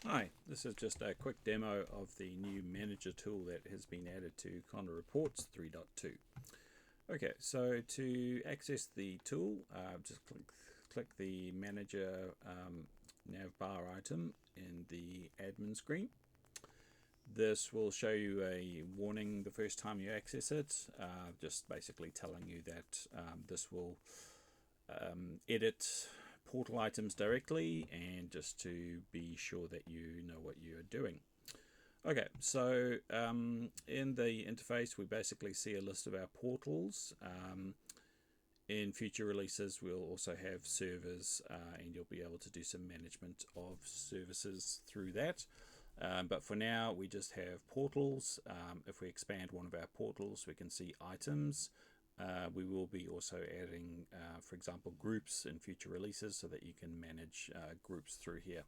Hi, this is just a quick demo of the new manager tool that has been added to Qonda Reports 3.2. Okay, so to access the tool, just click the manager navbar item in the admin screen. This will show you a warning the first time you access it, just basically telling you that this will edit portal items directly, and just to be sure that you know what you're doing. Okay, so in the interface we basically see a list of our portals. In future releases we'll also have servers, and you'll be able to do some management of services through that. But for now we just have portals. If we expand one of our portals we can see items. We will be also adding, for example, groups in future releases so that you can manage groups through here.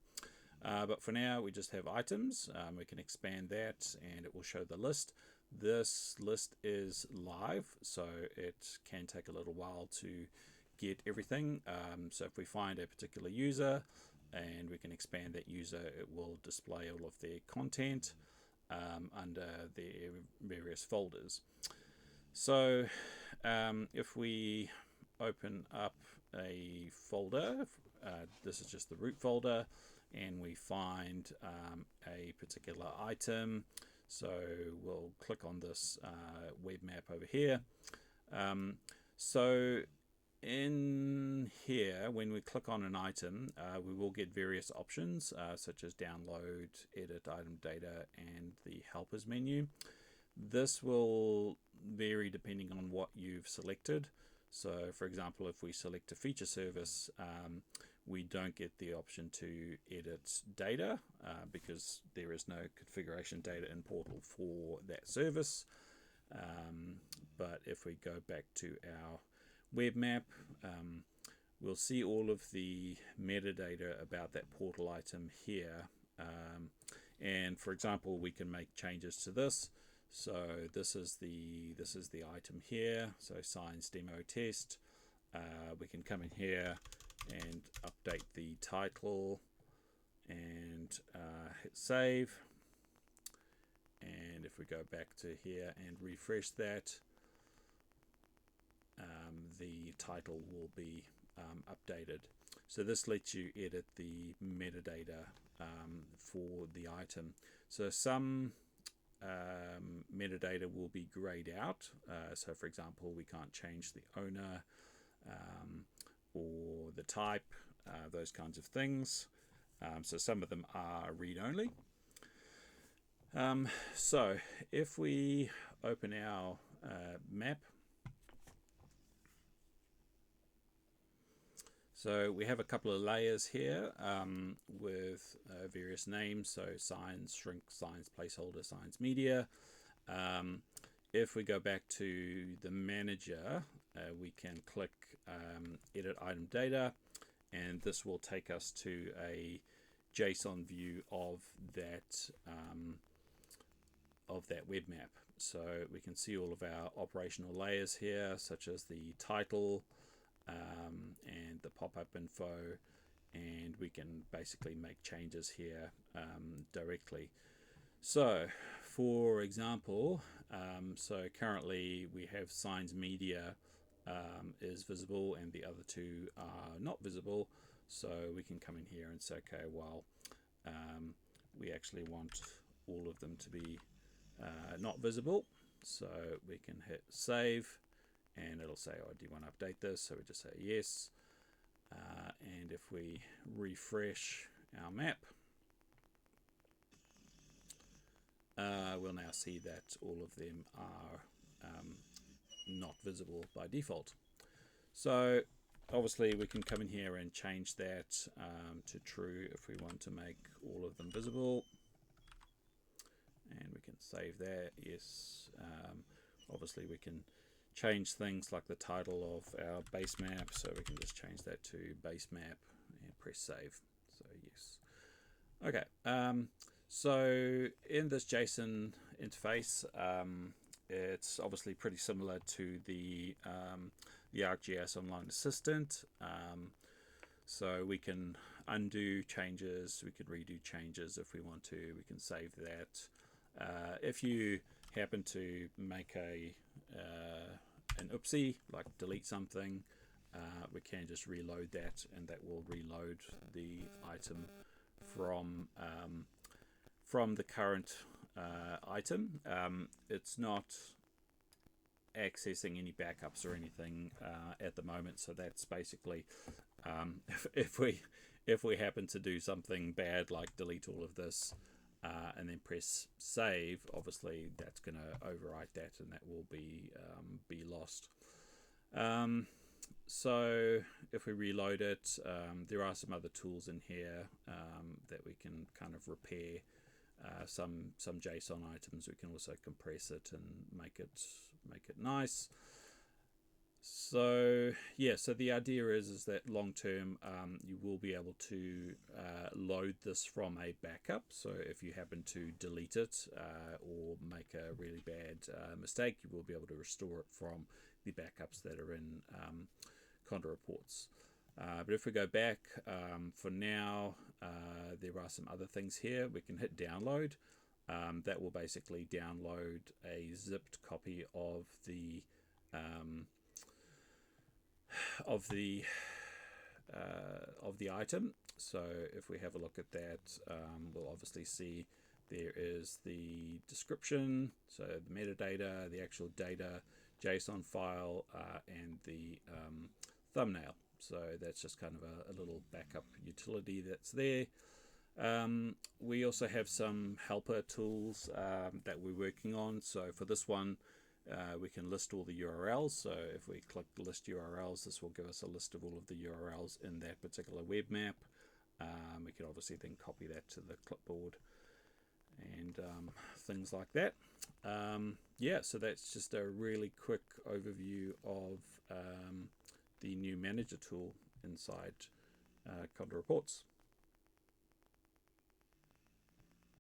But for now, we just have items. We can expand that and it will show the list. This list is live, so it can take a little while to get everything. So if we find a particular user and we can expand that user, it will display all of their content under their various folders. So if we open up a folder, this is just the root folder, and we find a particular item, so we'll click on this web map over here. So in here, when we click on an item, we will get various options such as download, edit item data, and the helpers menu. This will vary depending on what you've selected. So for example, if we select a feature service, we don't get the option to edit data because there is no configuration data in Portal for that service. But if we go back to our web map, we'll see all of the metadata about that portal item here. And for example, we can make changes to this. So this is the item here. So science demo test. We can come in here and update the title and hit save. And if we go back to here and refresh that, the title will be updated. So this lets you edit the metadata for the item. So some metadata will be grayed out. So for example, we can't change the owner or the type, those kinds of things. So some of them are read-only. So if we open our map, so we have a couple of layers here with various names, so science, shrink, science placeholder, science media. If we go back to the manager, we can click edit item data, and this will take us to a JSON view of that web map. So we can see all of our operational layers here, such as the title and the pop-up info, and we can basically make changes here directly. So for example, so currently we have Signs Media is visible and the other two are not visible. So we can come in here and say, okay, well, we actually want all of them to be not visible. So we can hit save, and it'll say, oh, do you want to update this? So we just say yes. And if we refresh our map, we'll now see that all of them are not visible by default. So obviously we can come in here and change that to true if we want to make all of them visible, and we can save that. Yes. Obviously we can change things like the title of our base map, so we can just change that to base map and press save. So yes. Okay. So in this JSON interface, it's obviously pretty similar to the ArcGIS Online Assistant. So we can undo changes, we can redo changes if we want to, we can save that. If you happen to make an oopsie, like delete something, we can just reload that, and that will reload the item from the current item. It's not accessing any backups or anything at the moment, so that's basically if we happen to do something bad like delete all of this and then press save, obviously that's going to overwrite that, and that will be lost. So if we reload it, there are some other tools in here that we can kind of repair some JSON items. We can also compress it and make it nice. So yeah, so the idea is that long term you will be able to load this from a backup. So if you happen to delete it or make a really bad mistake, you will be able to restore it from the backups that are in Qonda Reports. But if we go back, for now, there are some other things here. We can hit download. That will basically download a zipped copy of the item. So if we have a look at that, we'll obviously see there is the description, so the metadata, the actual data, JSON file, and the thumbnail. So that's just kind of a little backup utility that's there. We also have some helper tools that we're working on. So for this one, we can list all the URLs. So if we click list URLs, this will give us a list of all of the URLs in that particular web map. We can obviously then copy that to the clipboard and things like that. Yeah, so that's just a really quick overview of the new manager tool inside Qonda Reports.